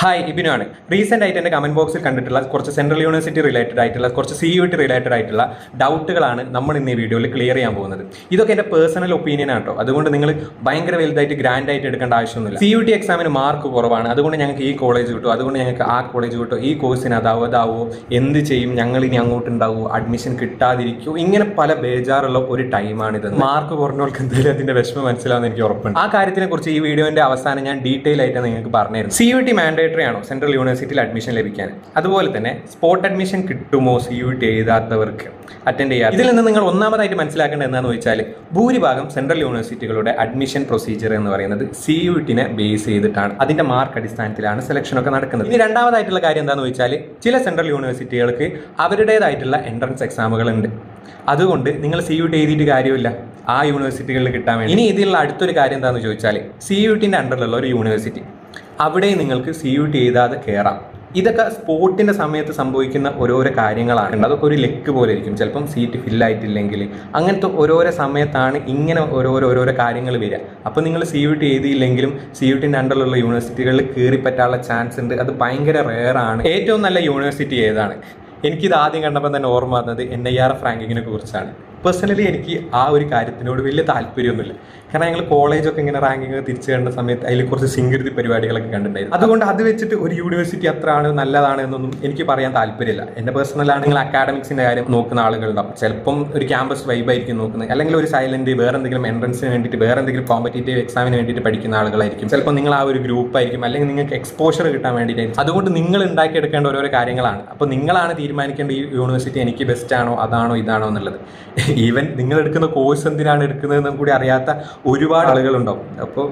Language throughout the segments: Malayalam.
ഹായ് ഇബിനാണ്. റീസെൻ്റ് ആയിട്ട് എൻ്റെ കമൻറ്റ് ബോക്സിൽ കണ്ടിട്ടുള്ള കുറച്ച് സെൻട്രൽ യൂണിവേഴ്സിറ്റി റിലേറ്റഡ് ആയിട്ടുള്ള കുറച്ച് CUET റിലേറ്റഡ് ആയിട്ടുള്ള ഡൗട്ടുകളാണ് നമ്മൾ ഇന്ന് ഈ വീഡിയോയിൽ ക്ലിയർ ചെയ്യാൻ പോകുന്നത്. ഇതൊക്കെ എൻ്റെ പേഴ്സണൽ ഒപ്പീനിയൻ ആട്ടോ. അതുകൊണ്ട് നിങ്ങൾ ഭയങ്കര വലുതായിട്ട് ഗ്രാൻഡ് ആയിട്ട് എടുക്കേണ്ട ആവശ്യമൊന്നുമില്ല. CUET എക്സാമിന് മാർക്ക് കുറവാണ്, അതുകൊണ്ട് ഞങ്ങൾക്ക് ഈ കോളേജ് കിട്ടും, അതുകൊണ്ട് ഞങ്ങൾക്ക് ആ കോളേജ് കിട്ടും, ഈ കോഴ്സിന് അതാവോ എന്ത് ചെയ്യും, ഞങ്ങൾ ഇനി അങ്ങോട്ടുണ്ടാവുമോ, അഡ്മിഷൻ കിട്ടാതിരിക്കുമോ, ഇങ്ങനെ പല ബേജാറുള്ള ഒരു ടൈമാണിത്. മാർക്ക് കുറഞ്ഞവർക്ക് എന്തായാലും അതിൻ്റെ വിഷമം മനസ്സിലാവുന്ന എനിക്ക് ഉറപ്പുണ്ട്. ആ കാര്യത്തിനെ കുറിച്ച് ഈ വീഡിയോൻ്റെ അവസാനം ഞാൻ ഡീറ്റെയിൽ ആയിട്ട് നിങ്ങൾക്ക് പറഞ്ഞുതരും. CUET മാൻഡേറ്ററി ആണോ സെൻട്രൽ യൂണിവേഴ്സിറ്റിയിൽ അഡ്മിഷൻ ലഭിക്കാൻ? അതുപോലെ തന്നെ സ്പോട്ട് അഡ്മിഷൻ കിട്ടുമോ CUET എഴുതാത്തവർക്ക് അറ്റൻഡ് ചെയ്യാം? ഇതിൽ നിന്ന് നിങ്ങൾ ഒന്നാമതായിട്ട് മനസ്സിലാക്കേണ്ടത് എന്താണെന്ന് വെച്ചാൽ, ഭൂരിഭാഗം സെൻട്രൽ യൂണിവേഴ്സിറ്റികളുടെ അഡ്മിഷൻ പ്രൊസീജിയർ എന്ന് പറയുന്നത് CUET-നെ ബേസ് ചെയ്തിട്ടാണ്. അതിന്റെ മാർക്ക് അടിസ്ഥാനത്തിലാണ് സെലക്ഷൻ ഒക്കെ നടക്കുന്നത്. ഇനി രണ്ടാമതായിട്ടുള്ള കാര്യം എന്താണെന്ന് വെച്ചാൽ, ചില സെൻട്രൽ യൂണിവേഴ്സിറ്റികൾക്ക് അവരുടേതായിട്ടുള്ള എൻട്രൻസ് എക്സാമുകൾ ഉണ്ട്. അതുകൊണ്ട് നിങ്ങൾ CUET എഴുതിയിട്ട് കാര്യമില്ല ആ യൂണിവേഴ്സിറ്റികളിൽ കിട്ടാൻ വേണ്ടി. ഇനി ഇതിലുള്ള അടുത്തൊരു കാര്യം എന്താണെന്ന് ചോദിച്ചാൽ, CUET-ന്റെ അണ്ടറിലുള്ള ഒരു യൂണിവേഴ്സിറ്റി, അവിടെ നിങ്ങൾക്ക് CUET എഴുതാതെ കയറാം. ഇതൊക്കെ സ്പോർട്ടിൻ്റെ സമയത്ത് സംഭവിക്കുന്ന ഓരോരോ കാര്യങ്ങളാണ്. അതൊക്കെ ഒരു ലെക്ക് പോലെ ഇരിക്കും. ചിലപ്പം സീറ്റ് ഫില്ലായിട്ടില്ലെങ്കിൽ അങ്ങനത്തെ ഓരോരോ സമയത്താണ് ഇങ്ങനെ ഓരോരോ കാര്യങ്ങൾ വരിക. അപ്പോൾ നിങ്ങൾ CUET എഴുതിയില്ലെങ്കിലും CUET-ന്റെ അണ്ടറിലുള്ള യൂണിവേഴ്സിറ്റികളിൽ കയറിപ്പറ്റാനുള്ള ചാൻസ് ഉണ്ട്. അത് ഭയങ്കര റെയറാണ്. ഏറ്റവും നല്ല യൂണിവേഴ്സിറ്റി ഏതാണ്? എനിക്കിത് ആദ്യം കണ്ടപ്പോൾ തന്നെ ഓർമ്മ വന്നത് NIRF റാങ്കിങ്ങിനെ കുറിച്ചാണ്. പേഴ്സണലി എനിക്ക് ആ ഒരു കാര്യത്തിനോട് വലിയ താല്പര്യമൊന്നുമില്ല. കാരണം ഞങ്ങൾ കോളേജൊക്കെ ഇങ്ങനെ റാങ്കിങ് തിരിച്ചു കണ്ട സമയത്ത് അതിൽ കുറച്ച് സിംഗൃതി പരിപാടികളൊക്കെ കണ്ടിട്ടുണ്ടായിരുന്നു. അതുകൊണ്ട് അത് വെച്ചിട്ട് ഒരു യൂണിവേഴ്സിറ്റി അത്രയാണ് നല്ലതാണ് എന്നൊന്നും എനിക്ക് പറയാൻ താല്പര്യമില്ല. എൻ്റെ പേഴ്സണലാണ്. നിങ്ങൾ അക്കാഡമിക്സിൻ്റെ കാര്യം നോക്കുന്ന ആളുകളുണ്ടാവും. ചിലപ്പം ഒരു ക്യാമ്പസ് വൈബായിരിക്കും നോക്കുന്നത്, അല്ലെങ്കിൽ ഒരു സൈലന്റ് വേറെ എന്തെങ്കിലും എൻട്രൻസിന് വേണ്ടിയിട്ട് വേറെ എന്തെങ്കിലും കോമ്പറ്റേറ്റീവ് എക്സാമിന് വേണ്ടിയിട്ട് പഠിക്കുന്ന ആളുകളായിരിക്കും. ചിലപ്പോൾ നിങ്ങൾ ആ ഒരു ഗ്രൂപ്പായിരിക്കും, അല്ലെങ്കിൽ നിങ്ങൾക്ക് എക്സ്പോഷർ കിട്ടാൻ വേണ്ടിയിട്ടായിരിക്കും. അതുകൊണ്ട് നിങ്ങൾ ഉണ്ടാക്കിയെടുക്കേണ്ട ഓരോരോ കാര്യങ്ങളാണ്. അപ്പോൾ നിങ്ങളാണ് തീരുമാനിക്കേണ്ട ഈ യൂണിവേഴ്സിറ്റി എനിക്ക് ബെസ്റ്റ് ആണോ അതാണോ ഇതാണോ എന്നുള്ളത്. ഈവൻ നിങ്ങൾ എടുക്കുന്ന കോഴ്സ് എന്തിനാണ് എടുക്കുന്നതെന്നും കൂടി അറിയാത്ത ഒരുപാട് ആളുകളുണ്ടാവും. അപ്പോൾ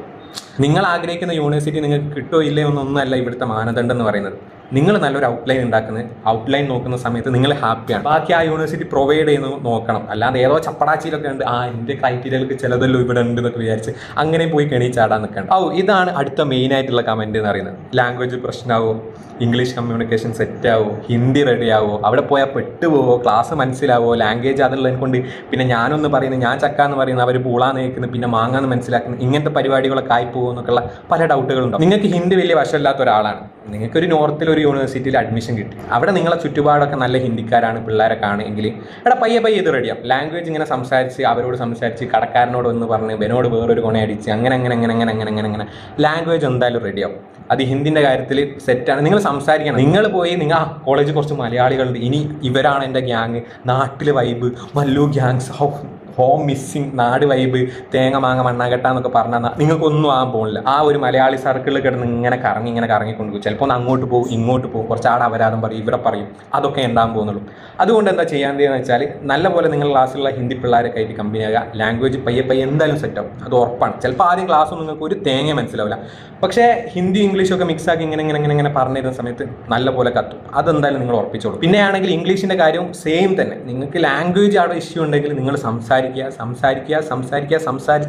നിങ്ങൾ ആഗ്രഹിക്കുന്ന യൂണിവേഴ്സിറ്റി നിങ്ങൾക്ക് കിട്ടോ ഇല്ലയോ എന്നൊന്നുമല്ല ഇവിടുത്തെ മാനദണ്ഡം എന്ന് പറയുന്നത്. നിങ്ങൾ നല്ലൊരു ഔട്ട്ലൈൻ ഉണ്ടാക്കുന്നത്, ഔട്ട്ലൈൻ നോക്കുന്ന സമയത്ത് നിങ്ങൾ ഹാപ്പിയാണ്. ബാക്കി ആ യൂണിവേഴ്സിറ്റി പ്രൊവൈഡ് ചെയ്യുന്നത് നോക്കണം. അല്ലാതെ ഏതോ ചപ്പടാച്ചിയിലൊക്കെ ഉണ്ട്, എൻ്റെ ക്രൈറ്റീരിയകൾക്ക് ചിലതല്ലോ ഇവിടെ ഉണ്ട് എന്നൊക്കെ വിചാരിച്ച് അങ്ങനെ പോയി കെണിച്ചാടാൻ നിൽക്കണം. ഇതാണ് അടുത്ത മെയിൻ ആയിട്ടുള്ള കമൻറ്റ് എന്ന് പറയുന്നത്. ലാംഗ്വേജ് പ്രശ്നമാവോ, ഇംഗ്ലീഷ് കമ്മ്യൂണിക്കേഷൻ സെറ്റ് ആവോ, ഹിന്ദി റെഡി ആവോ, അവിടെ പോയാൽ പെട്ടുപോവോ, ക്ലാസ് മനസ്സിലാവോ, ലാംഗ്വേജ് അതുള്ളതിനെ കൊണ്ട് പിന്നെ ഞാനൊന്ന് പറയുന്നത്, ഞാൻ ചക്കാന്ന് പറയുന്നത്, അവർ പൂളാന്ന് കേൾക്കുന്നത്, പിന്നെ മാങ്ങാന്ന് മനസ്സിലാക്കുന്നത്, ഇങ്ങനത്തെ പരിപാടികളൊക്കെ ആയി പോകും എന്നൊക്കെയുള്ള പല ഡൗട്ടുകളുണ്ടാവും. നിങ്ങൾക്ക് ഹിന്ദി വലിയ വശമില്ലാത്ത ഒരാളാണ്, നിങ്ങൾക്കൊരു നോർത്തിൽ ഒരു യൂണിവേഴ്സിറ്റിയിൽ അഡ്മിഷൻ കിട്ടി, അവിടെ നിങ്ങളെ ചുറ്റുപാടൊക്കെ നല്ല ഹിന്ദിക്കാരാണ്, പിള്ളേരൊക്കെ ആണെങ്കിൽ പയ്യെ ഇത് റെഡിയാവും. ലാംഗ്വേജ് ഇങ്ങനെ സംസാരിച്ച് അവരോട് സംസാരിച്ച് കടക്കാരനോട് ഒന്ന് പറഞ്ഞ് ഇവനോട് വേറൊരു കൊണയടിച്ച് അങ്ങനെ ലാംഗ്വേജ് എന്തായാലും റെഡിയാവും. അത് ഹിന്ദിൻ്റെ കാര്യത്തിൽ സെറ്റാണ്. നിങ്ങൾ സംസാരിക്കണം. നിങ്ങൾ പോയി നിങ്ങൾ കോളേജിൽ കുറച്ച് മലയാളികളുണ്ട്, ഇനി ഇവരാണ് എൻ്റെ ഗ്യാങ്, നാട്ടിൽ vibe, Mallu gangs, home missing, നാട് വൈബ്, തേങ്ങ മാങ്ങ മണ്ണാകട്ട എന്നൊക്കെ പറഞ്ഞാൽ നിങ്ങൾക്കൊന്നും ആകാൻ പോകുന്നില്ല. ആ ഒരു മലയാളി സർക്കിളിൽ കിടന്ന് ഇങ്ങനെ കറങ്ങിക്കൊണ്ടുപോകും. ചിലപ്പോൾ അങ്ങോട്ട് പോകും ഇങ്ങോട്ട് പോകും, കുറച്ചാട് അപരാധം പറയും, ഇവിടെ പറയും, അതൊക്കെ ഉണ്ടാകാൻ പോകുന്നുള്ളൂ. അതുകൊണ്ട് എന്താ ചെയ്യാൻ വെച്ചാൽ, നല്ലപോലെ നിങ്ങൾ ക്ലാസ്സിലുള്ള ഹിന്ദി പിള്ളേരൊക്കെ ആയിട്ട് കമ്പനിയാകുക. ലാംഗ്വേജ് പയ്യെ എന്തായാലും സെറ്റാവും, അത് ഉറപ്പാണ്. ചിലപ്പോൾ ആദ്യം ക്ലാസ്സൊന്നും നിങ്ങൾക്ക് ഒരു തേങ്ങ മനസ്സിലാവില്ല, പക്ഷേ ഹിന്ദി ഇംഗ്ലീഷൊക്കെ മിക്സാക്കി ഇങ്ങനെ പറഞ്ഞിരുന്ന സമയത്ത് നല്ലപോലെ കത്തും. അതെന്തായാലും നിങ്ങൾ ഉറപ്പിച്ചോളൂ. പിന്നെയാണെങ്കിൽ ഇംഗ്ലീഷിൻ്റെ കാര്യവും സെയിം തന്നെ. നിങ്ങൾക്ക് ലാംഗ്വേജ് അവിടെ ഇഷ്യൂ ഉണ്ടെങ്കിൽ നിങ്ങൾ സംസാരിച്ച്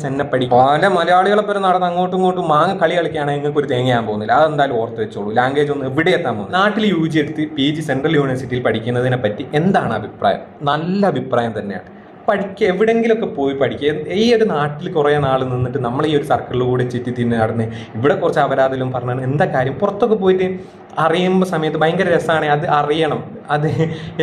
തന്നെ പഠിക്കും. പല മലയാളികളെ പേര് നടന്ന് അങ്ങോട്ടും ഇങ്ങോട്ടും മാങ്ങ കളി കളിക്കുകയാണെങ്കിൽ നിങ്ങൾക്ക് ഒരു തേങ്ങയാൻ പോകുന്നില്ല. അതെന്തായാലും ഓർത്ത് വെച്ചോളൂ. ലാംഗ്വേജ് ഒന്നും എവിടെ എത്താൻ പോകുന്നു. നാട്ടിൽ UG എടുത്ത് PG സെൻട്രൽ യൂണിവേഴ്സിറ്റിയിൽ പഠിക്കുന്നതിനെ പറ്റി എന്താണ് അഭിപ്രായം? നല്ല അഭിപ്രായം തന്നെയാണ്. എവിടെയെങ്കിലുമൊക്കെ പോയി പഠിക്കുക. ഈ ഒരു നാട്ടിൽ കുറേ നാൾ നിന്നിട്ട് നമ്മൾ ഈ ഒരു സർക്കിളിലൂടെ ചുറ്റി തിന്ന് നടന്ന് ഇവിടെ കുറച്ച് അപരാധം പറഞ്ഞാൽ എന്താ കാര്യം? പുറത്തൊക്കെ പോയിട്ട് അറിയുമ്പോൾ സമയത്ത് ഭയങ്കര രസമാണ്. അത് അറിയണം, അത്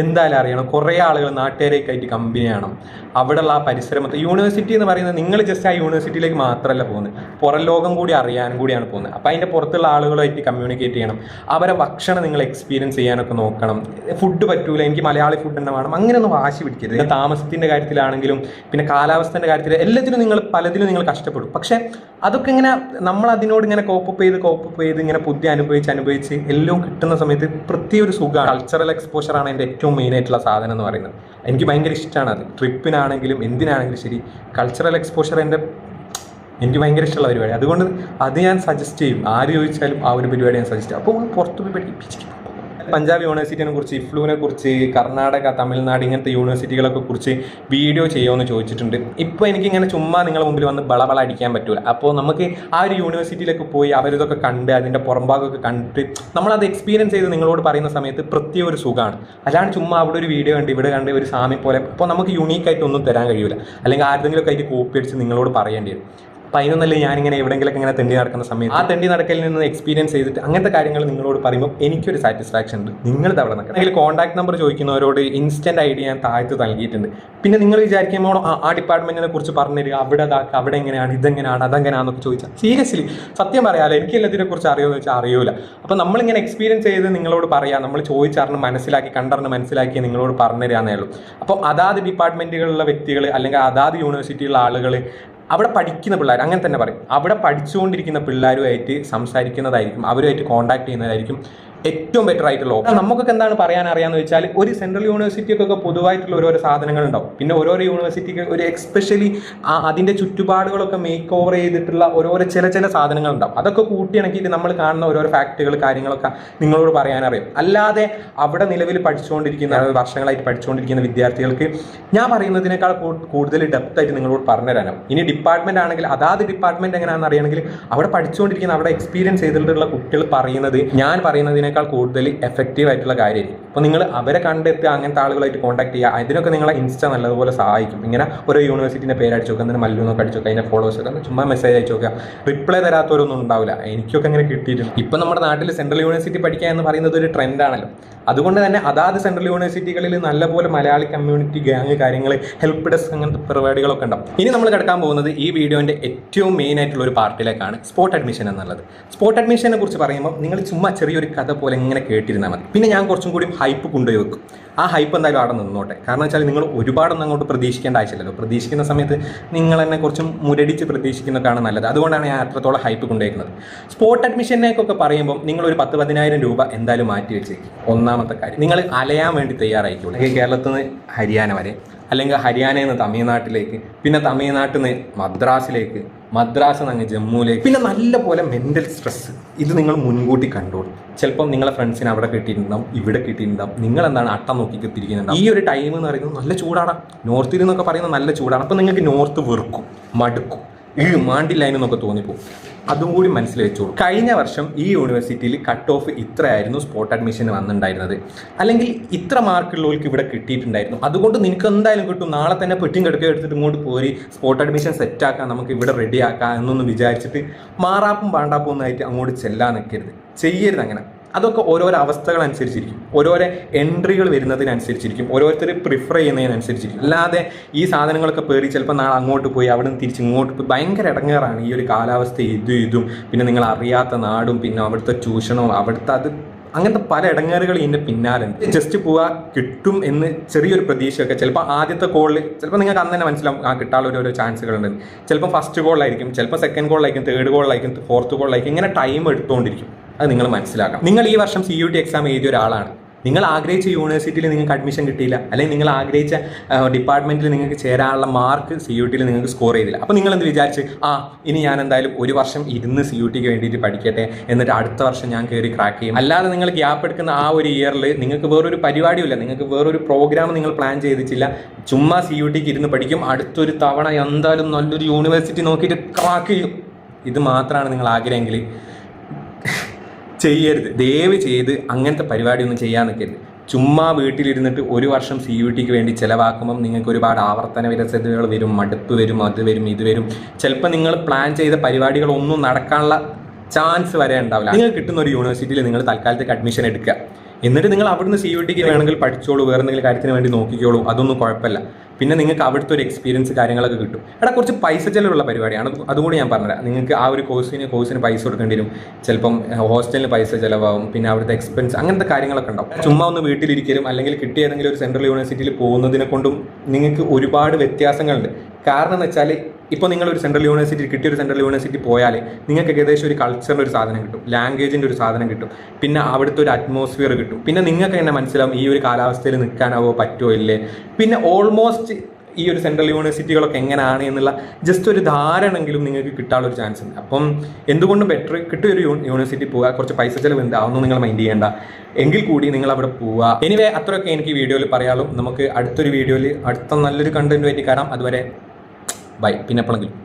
എന്തായാലും അറിയണം. കുറേ ആളുകൾ നാട്ടുകാരൊക്കെ ആയിട്ട് കമ്പനി ചെയ്യണം. അവിടെയുള്ള ആ പരിസരമൊക്കെ യൂണിവേഴ്സിറ്റി എന്ന് പറയുന്നത് നിങ്ങൾ ജസ്റ്റ് ആ യൂണിവേഴ്സിറ്റിയിലേക്ക് മാത്രമല്ല പോകുന്നത്, പുറം ലോകം കൂടി അറിയാനും കൂടിയാണ് പോകുന്നത്. അപ്പോൾ അതിൻ്റെ പുറത്തുള്ള ആളുകളുമായിട്ട് കമ്മ്യൂണിക്കേറ്റ് ചെയ്യണം. അവരെ ഭക്ഷണം നിങ്ങൾ എക്സ്പീരിയൻസ് ചെയ്യാനൊക്കെ നോക്കണം. ഫുഡ് പറ്റൂല, എനിക്ക് മലയാളി ഫുഡ് തന്നെ വേണം, അങ്ങനെയൊന്നും വാശി പിടിക്കരുത്. താമസത്തിൻ്റെ കാര്യത്തിലാണെങ്കിലും പിന്നെ കാലാവസ്ഥൻ്റെ കാര്യത്തിൽ എല്ലാത്തിലും പലതിലും നിങ്ങൾ കഷ്ടപ്പെടും. പക്ഷേ അതൊക്കെ ഇങ്ങനെ നമ്മൾ അതിനോട് ഇങ്ങനെ കോപ്പപ്പ് ചെയ്ത് ഇങ്ങനെ പുതിയ അനുഭവിച്ച് എല്ലാം കിട്ടുന്ന സമയത്ത് പ്രത്യേക ഒരു സുഖമാണ്. കൾച്ചറൽ എക്സ്പോഷറാണ് എൻ്റെ ഏറ്റവും മെയിൻ ആയിട്ടുള്ള സാധനം എന്ന് പറയുന്നത്. എനിക്ക് ഭയങ്കര ഇഷ്ടമാണ് അത്. ട്രിപ്പിനാണെങ്കിലും എന്തിനാണെങ്കിലും ശരി, കൾച്ചറൽ എക്സ്പോഷർ എനിക്ക് ഭയങ്കര ഇഷ്ടമുള്ള പരിപാടി. അതുകൊണ്ട് അത് ഞാൻ സജസ്റ്റ് ചെയ്യും. ആര് ചോദിച്ചാലും ആ ഒരു പരിപാടി ഞാൻ സജസ്റ്റ് ചെയ്യും. അപ്പോൾ പുറത്ത് പോയി പഠിപ്പിച്ചിരിക്കും. പഞ്ചാബ് യൂണിവേഴ്സിറ്റിനെ കുറിച്ച്, ഇഫ്ലുവിനെ കുറിച്ച്, കർണാടക, തമിഴ്നാട് ഇങ്ങനത്തെ യൂണിവേഴ്സിറ്റികളൊക്കെ കുറിച്ച് വീഡിയോ ചെയ്യുമെന്ന് ചോദിച്ചിട്ടുണ്ട്. ഇപ്പോൾ എനിക്കിങ്ങനെ ചുമ്മാ നിങ്ങളുടെ മുമ്പിൽ വന്ന് ബളബള അടിക്കാൻ പറ്റില്ല. അപ്പോൾ നമുക്ക് ആ ഒരു യൂണിവേഴ്സിറ്റിയിലൊക്കെ പോയി അവരിതൊക്കെ കണ്ട് അതിൻ്റെ പുറംഭാഗമൊക്കെ കണ്ടിട്ട് നമ്മളത് എക്സ്പീരിയൻസ് ചെയ്ത് നിങ്ങളോട് പറയുന്ന സമയത്ത് പ്രത്യേക ഒരു സുഖമാണ്. അല്ലാണ്ട് ചുമ്മാ അവിടെ ഒരു വീഡിയോ കണ്ട് ഇവിടെ കണ്ട് ഒരു സാമി പോലെ അപ്പോൾ നമുക്ക് യുണീക്കായിട്ടൊന്നും തരാൻ കഴിയില്ല. അല്ലെങ്കിൽ ആരുടെങ്കിലുമൊക്കെ ആയിട്ട് കോപ്പി അടിച്ച് നിങ്ങളോട് പറയേണ്ടി വരും. അപ്പോൾ അതിനൊന്നല്ലേ ഞാനിങ്ങനെ എവിടെയെങ്കിലൊക്കെ ഇങ്ങനെ തെണ്ടി നടക്കുന്ന സമയത്ത് ആ തെണ്ടി നടക്കലിൽ നിന്ന് എക്സ്പീരിയൻസ് ചെയ്തിട്ട് അങ്ങനത്തെ കാര്യങ്ങൾ നിങ്ങളോട് പറയുമ്പോൾ എനിക്കൊരു സാറ്റിസ്ഫാക്ഷൻ ഉണ്ട്. നിങ്ങളിത് അവിടെ നിൽക്കണം. അല്ലെങ്കിൽ കോൺടാക്ട് നമ്പർ ചോദിക്കുന്നവരോട് ഇൻസ്റ്റന്റ് ഐഡി ഞാൻ താഴ്ത്ത് നൽകിയിട്ടുണ്ട്. പിന്നെ നിങ്ങൾ വിചാരിക്കുമ്പോൾ ആ ഡിപ്പാർട്ട്മെന്റിനെ കുറിച്ച് പറഞ്ഞു തരിക, അവിടെ അതാക്കുക, അവിടെ എങ്ങനെയാണ്, ഇതെങ്ങനെയാണ്, അതെങ്ങനെയാണെന്നൊക്കെ ചോദിച്ചാൽ സീരിയസ്ലി സത്യം പറയാമല്ലോ, എനിക്ക് എല്ലാത്തിനെ കുറിച്ച് അറിയുമെന്ന് വെച്ചാൽ അറിയൂല. അപ്പോൾ നമ്മളിങ്ങനെ എക്സ്പീരിയൻസ് ചെയ്ത് നിങ്ങളോട് പറയാം, നമ്മൾ ചോദിച്ചറിഞ്ഞ് മനസ്സിലാക്കി കണ്ടറിഞ്ഞ് മനസ്സിലാക്കി നിങ്ങളോട് പറഞ്ഞു തരാന്നേ ഉള്ളൂ. അപ്പോൾ അതാത് ഡിപ്പാർട്ട്മെന്റുകളിലുള്ള വ്യക്തികൾ അല്ലെങ്കിൽ അതാത് യൂണിവേഴ്സിറ്റിയിലുള്ള ആളുകൾ അവിടെ പഠിക്കുന്ന പിള്ളേർ അങ്ങനെ തന്നെ പറയും, അവിടെ പഠിച്ചുകൊണ്ടിരിക്കുന്ന പിള്ളേരുമായിട്ട് സംസാരിക്കുന്നതായിരിക്കും, അവരുമായിട്ട് കോൺടാക്ട് ചെയ്യുന്നതായിരിക്കും ഏറ്റവും ബെറ്റർ ആയിട്ടുള്ള ഓപ്ഷൻ. നമുക്കൊക്കെ എന്താണ് പറയാൻ അറിയാമെന്ന് വെച്ചാൽ ഒരു സെൻട്രൽ യൂണിവേഴ്സിറ്റിക്കൊക്കെ പൊതുവായിട്ടുള്ള ഓരോരോ സാധനങ്ങൾ ഉണ്ടാവും. പിന്നെ ഓരോരോ യൂണിവേഴ്സിറ്റിക്ക് ഒരു എക്സ്പെഷ്യലി അതിൻ്റെ ചുറ്റുപാടുകളൊക്കെ മേക്ക് ഓവർ ചെയ്തിട്ടുള്ള ഓരോരോ ചില സാധനങ്ങൾ ഉണ്ടാവും. അതൊക്കെ കൂട്ടിയിണക്കിയിട്ട് നമ്മൾ കാണുന്ന ഓരോരോ ഫാക്റ്റുകൾ കാര്യങ്ങളൊക്കെ നിങ്ങളോട് പറയാനറിയാം. അല്ലാതെ അവിടെ നിലവിൽ പഠിച്ചുകൊണ്ടിരിക്കുന്ന വർഷങ്ങളായിട്ട് പഠിച്ചുകൊണ്ടിരിക്കുന്ന വിദ്യാർത്ഥികൾക്ക് ഞാൻ പറയുന്നതിനേക്കാൾ കൂടുതൽ ഡെപ്ത് ആയിട്ട് നിങ്ങളോട് പറഞ്ഞുതരാനാവും. ഇനി ഡിപ്പാർട്ട്മെന്റ് ആണെങ്കിൽ അതാത് ഡിപ്പാർട്ട്മെന്റ് എങ്ങനെയാണെന്ന് അറിയണമെങ്കിൽ അവിടെ പഠിച്ചുകൊണ്ടിരിക്കുന്ന അവിടെ എക്സ്പീരിയൻസ് ചെയ്തിട്ടുള്ള കുട്ടികൾ പറയുന്നത് ഞാൻ പറയുന്നതിനേക്കാൾ കൂടുതൽ എഫക്റ്റീവ് ആയിട്ടുള്ള കാര്യമായിരിക്കും. അപ്പോൾ നിങ്ങൾ അവരെ കണ്ടെത്തുക, അങ്ങനത്തെ ആളുകളായിട്ട് കോൺടാക്ട് ചെയ്യുക. ഇതിനൊക്കെ നിങ്ങളെ ഇൻസ്റ്റ നല്ലതുപോലെ സഹായിക്കും. ഇങ്ങനെ ഓരോ യൂണിവേഴ്സിറ്റിൻ്റെ പേര് അടിച്ചു നോക്കുക, എന്നിട്ട് മല്ലു എന്നൊക്കെ അടിച്ചു നോക്കുക, അതിൻ്റെ ഫോളോവേഴ്സ് ഒക്കെ ചുമ്മാ മെസ്സേജ് അയച്ചു നോക്കുക. റിപ്ലൈ തരാത്തവരൊന്നും ഉണ്ടാവില്ല. എനിക്കൊക്കെ അങ്ങനെ കിട്ടിയിട്ടുണ്ട്. ഇപ്പം നമ്മുടെ നാട്ടിൽ സെൻട്രൽ യൂണിവേഴ്സിറ്റി പഠിക്കുക എന്ന് പറയുന്നത് ഒരു ട്രെൻഡാണല്ലോ. അതുകൊണ്ട് തന്നെ അതാത് സെൻട്രൽ യൂണിവേഴ്സിറ്റികളിൽ നല്ലപോലെ മലയാളി കമ്മ്യൂണിറ്റി ഗ്യാങ് കാര്യങ്ങൾ ഹെൽപ്പ് ഡെസ്ക് അങ്ങനത്തെ പരിപാടികളൊക്കെ ഉണ്ടാവും. ഇനി നമ്മൾ കിടക്കാൻ പോകുന്നത് ഈ വീഡിയോൻ്റെ ഏറ്റവും മെയിൻ ആയിട്ടുള്ള ഒരു പാർട്ടിലേക്കാണ്, സ്പോട്ട് അഡ്മിഷൻ എന്നുള്ളത്. സ്പോട്ട് അഡ്മിഷനെ കുറിച്ച് പറയുമ്പോൾ നിങ്ങൾ ചുമ്മാ ചെറിയൊരു കഥ പോലെ ഇങ്ങനെ കേട്ടിരുന്നാൽ മതി. പിന്നെ ഞാൻ കുറച്ചും കൂടി ഹൈപ്പ് കൊണ്ടുപോയി വെക്കും. ആ ഹൈപ്പ് എന്തായാലും അവിടെ നിന്നോട്ടെ. കാരണം വെച്ചാൽ നിങ്ങൾ ഒരുപാടൊന്നും അങ്ങോട്ട് പ്രതീക്ഷിക്കേണ്ട ആവശ്യമില്ലല്ലോ. പ്രതീക്ഷിക്കുന്ന സമയത്ത് നിങ്ങൾ തന്നെ കുറച്ച് മുരടിച്ച് പ്രതീക്ഷിക്കുന്നതാണ് നല്ലത്. അതുകൊണ്ടാണ് ഞാൻ അത്രത്തോളം ഹൈപ്പ് കൊണ്ടുവയ്ക്കുന്നത്. സ്പോട്ട് അഡ്മിഷനേക്കൊക്കെ പറയുമ്പോൾ നിങ്ങൾ ഒരു 10,000-10,000 രൂപ എന്തായാലും മാറ്റി വെച്ചേക്കും. ഒന്നാമത്തെ കാര്യം, നിങ്ങൾ അലയാൻ വേണ്ടി തയ്യാറായിക്കോളൂ. അല്ലെങ്കിൽ കേരളത്തിൽ നിന്ന് ഹരിയാന വരെ, അല്ലെങ്കിൽ ഹരിയാനയിൽ നിന്ന് തമിഴ്നാട്ടിലേക്ക്, പിന്നെ തമിഴ്നാട്ടിൽ നിന്ന് മദ്രാസിലേക്ക്, മദ്രാസിൽ നിന്ന് അങ്ങ് ജമ്മുവിലേക്ക്, പിന്നെ നല്ലപോലെ മെൻ്റൽ സ്ട്രെസ് ഇത് നിങ്ങൾ മുൻകൂട്ടി കണ്ടോളൂ. ചിലപ്പം നിങ്ങളെ ഫ്രണ്ട്സിന് അവിടെ കിട്ടിയിട്ടുണ്ടാവും, ഇവിടെ കിട്ടിയിട്ടുണ്ടാവും. നിങ്ങൾ എന്താണ് അട്ടം നോക്കി തിരിക്കുന്നുണ്ടാവും. ഈ ഒരു ടൈം എന്ന് പറയുന്നത് നല്ല ചൂടാണ്. നോർത്തിൽ നിന്നൊക്കെ പറയുന്നത് നല്ല ചൂടാണ്. അപ്പം നിങ്ങൾക്ക് നോർത്ത് വെറുക്കും, മടുക്കും, മാണ്ടില്ല എന്നൊക്കെ തോന്നിപ്പോകും. അതും കൂടി മനസ്സിൽ വെച്ചോളൂ. കഴിഞ്ഞ വർഷം ഈ യൂണിവേഴ്സിറ്റിയിൽ കട്ട് ഓഫ് ഇത്രയായിരുന്നു സ്പോട്ട് അഡ്മിഷന് വന്നിട്ടുണ്ടായിരുന്നത്. അല്ലെങ്കിൽ ഇത്ര മാർക്കുള്ളവർക്ക് ഇവിടെ കിട്ടിയിട്ടുണ്ടായിരുന്നു. അതുകൊണ്ട് നിനക്ക് എന്തായാലും കിട്ടും, നാളെ തന്നെ പെട്ടിയും കിടക്കുക എടുത്തിട്ട് ഇങ്ങോട്ട് പോരി സ്പോട്ട് അഡ്മിഷൻ സെറ്റാക്കാം, നമുക്ക് ഇവിടെ റെഡി ആക്കാം എന്നൊന്നും വിചാരിച്ചിട്ട് മാറാപ്പും പാണ്ടാപ്പും ഒന്നായിട്ട് അങ്ങോട്ട് ചെല്ലാൻ നിൽക്കരുത്, ചെയ്യരുത് അങ്ങനെ. അതൊക്കെ ഓരോരോ അവസ്ഥകളനുസരിച്ചിരിക്കും, ഓരോരോ എൻട്രികൾ വരുന്നതിനനുസരിച്ചിരിക്കും, ഓരോരുത്തർ പ്രിഫർ ചെയ്യുന്നതിനനുസരിച്ചിരിക്കും. അല്ലാതെ ഈ സാധനങ്ങളൊക്കെ പേറി ചിലപ്പോൾ നാളെ അങ്ങോട്ട് പോയി അവിടെ നിന്ന് തിരിച്ച് ഇങ്ങോട്ട് പോയി ഭയങ്കര ഇടങ്ങേറാണ് ഈ ഒരു കാലാവസ്ഥ. ഇതും പിന്നെ നിങ്ങൾ അറിയാത്ത നാടും പിന്നെ അവിടുത്തെ ട്യൂഷനോ അവിടുത്തെ അത് അങ്ങനത്തെ പല ഇടങ്ങേറുകൾ ഇതിൻ്റെ പിന്നാലെ. ജസ്റ്റ് പോവാ കിട്ടും എന്ന് ചെറിയൊരു പ്രതീക്ഷയൊക്കെ ചിലപ്പോൾ ആദ്യത്തെ കോളിൽ ചിലപ്പോൾ നിങ്ങൾക്ക് അന്ന് തന്നെ മനസ്സിലാവും ആ കിട്ടാനുള്ള ഓരോ ചാൻസുകളുണ്ട്. ചിലപ്പോൾ ഫസ്റ്റ് കോളിലായിരിക്കും, ചിലപ്പോൾ സെക്കൻഡ് കോളിലായിരിക്കും, തേർഡ് കോളിലായിരിക്കും, ഫോർത്ത് കോളിലായിരിക്കും. ഇങ്ങനെ ടൈം എടുത്തുകൊണ്ടിരിക്കും. അത് നിങ്ങൾ മനസ്സിലാക്കണം. നിങ്ങൾ ഈ വർഷം CUT എക്സാം എഴുതിയ ഒരാളാണ്. നിങ്ങൾ ആഗ്രഹിച്ച യൂണിവേഴ്സിറ്റിയിൽ നിങ്ങൾക്ക് അഡ്മിഷൻ കിട്ടിയില്ല, അല്ലെങ്കിൽ നിങ്ങൾ ആഗ്രഹിച്ച ഡിപ്പാർട്ട്മെൻറ്റിൽ നിങ്ങൾക്ക് ചേരാനുള്ള മാർക്ക് CUT നിങ്ങൾക്ക് സ്കോർ ചെയ്തില്ല. അപ്പോൾ നിങ്ങൾ എന്ത് വിചാരിച്ച് ഇനി ഞാൻ എന്തായാലും ഒരു വർഷം ഇരുന്ന് CUTക്ക് വേണ്ടിയിട്ട് പഠിക്കട്ടെ, എന്നിട്ട് അടുത്ത വർഷം ഞാൻ കയറി ക്രാക്ക് ചെയ്യും. അല്ലാതെ നിങ്ങൾ ഗ്യാപ്പ് എടുക്കുന്ന ആ ഒരു ഇയറിൽ നിങ്ങൾക്ക് വേറൊരു പരിപാടിയില്ല, നിങ്ങൾക്ക് വേറൊരു പ്രോഗ്രാം നിങ്ങൾ പ്ലാൻ ചെയ്തിട്ടില്ല, ചുമ്മാ CUTക്ക് ഇരുന്ന് പഠിക്കും, അടുത്തൊരു തവണ എന്തായാലും നല്ലൊരു യൂണിവേഴ്സിറ്റി നോക്കിയിട്ട് ക്രാക്ക് ചെയ്യും. ഇത് മാത്രമാണ് നിങ്ങൾ ആഗ്രഹമെങ്കിൽ ചെയ്യരുത്. ദയവ് ചെയ്ത് അങ്ങനത്തെ പരിപാടിയൊന്നും ചെയ്യാൻ നിൽക്കരുത്. ചുമ്മാ വീട്ടിലിരുന്നിട്ട് ഒരു വർഷം CUTക്ക് വേണ്ടി ചിലവാക്കുമ്പം നിങ്ങൾക്ക് ഒരുപാട് ആവർത്തന വിരസതകൾ വരും, മടുപ്പ് വരും, അത് വരും, ഇത് വരും. ചിലപ്പോൾ നിങ്ങൾ പ്ലാൻ ചെയ്ത പരിപാടികളൊന്നും നടക്കാനുള്ള ചാൻസ് വരെ ഉണ്ടാവില്ല. നിങ്ങൾക്ക് കിട്ടുന്ന ഒരു യൂണിവേഴ്സിറ്റിയിൽ നിങ്ങൾ തൽക്കാലത്തേക്ക് അഡ്മിഷൻ എടുക്കുക, എന്നിട്ട് നിങ്ങൾ അവിടുന്ന് CUTക്ക് വേണമെങ്കിൽ പഠിച്ചോളൂ, വേറെ എന്തെങ്കിലും കാര്യത്തിന് വേണ്ടി നോക്കിക്കോളൂ, അതൊന്നും കുഴപ്പമില്ല. പിന്നെ നിങ്ങൾക്ക് അവിടുത്തെ ഒരു എക്സ്പീരിയൻസ് കാര്യങ്ങളൊക്കെ കിട്ടും. കുറച്ച് പൈസ ചിലവുള്ള പരിപാടിയാണ്, അതുകൂടി ഞാൻ പറഞ്ഞുതരാം. നിങ്ങൾക്ക് ആ ഒരു കോഴ്സിന് പൈസ കൊടുക്കേണ്ടി വരും, ചിലപ്പം ഹോസ്റ്റലിന് പൈസ ചിലവാകും, പിന്നെ അവിടുത്തെ എക്സ്പെൻസ് അങ്ങനത്തെ കാര്യങ്ങളൊക്കെ ഉണ്ടാവും. ചുമ്മാ ഒന്ന് വീട്ടിലിരിക്കലും അല്ലെങ്കിൽ കിട്ടിയ ഏതെങ്കിലും ഒരു സെൻട്രൽ യൂണിവേഴ്സിറ്റിയിൽ പോകുന്നതിനെ കൊണ്ടും നിങ്ങൾക്ക് ഒരുപാട് വ്യത്യാസങ്ങളുണ്ട്. കാരണം എന്ന് വെച്ചാൽ ഇപ്പോൾ നിങ്ങളൊരു സെൻട്രൽ യൂണിവേഴ്സിറ്റി കിട്ടിയൊരു സെൻട്രൽ യൂണിവേഴ്സിറ്റി പോയാൽ നിങ്ങൾക്ക് ഏകദേശം ഒരു കൾച്ചറിൻ്റെ ഒരു സാധനം കിട്ടും, ലാംഗ്വേജിൻ്റെ ഒരു സാധനം കിട്ടും, പിന്നെ അവിടുത്തെ ഒരു അറ്റ്മോസ്ഫിയർ കിട്ടും. പിന്നെ നിങ്ങൾക്ക് തന്നെ മനസ്സിലാവും ഈ ഒരു കാലാവസ്ഥയിൽ നിൽക്കാനാവോ പറ്റുമോ ഇല്ലേ. പിന്നെ ഓൾമോസ്റ്റ് ഈ ഒരു സെൻട്രൽ യൂണിവേഴ്സിറ്റികളൊക്കെ എങ്ങനെയാണ് എന്നുള്ള ജസ്റ്റ് ഒരു ധാരണയെങ്കിലും നിങ്ങൾക്ക് കിട്ടാനുള്ള ഒരു ചാൻസ് ഉണ്ട്. അപ്പം എന്തുകൊണ്ടും ബെറ്റർ കിട്ടിയൊരു യൂണിവേഴ്സിറ്റി പോവുക. കുറച്ച് പൈസ ചിലവുണ്ട്, അതൊന്നും നിങ്ങൾ മൈൻഡ് ചെയ്യേണ്ട, എങ്കിൽ കൂടി നിങ്ങൾ അവിടെ പോവുക. എനിവേ അത്രയൊക്കെ എനിക്ക് ഈ വീഡിയോയിൽ പറയാനുള്ളൂ. നമുക്ക് അടുത്തൊരു വീഡിയോയിൽ അടുത്ത നല്ലൊരു കണ്ടന്റുമായിട്ട് കാണാം. അതുവരെ ബൈ. പിന്നെ എപ്പോഴെങ്കിലും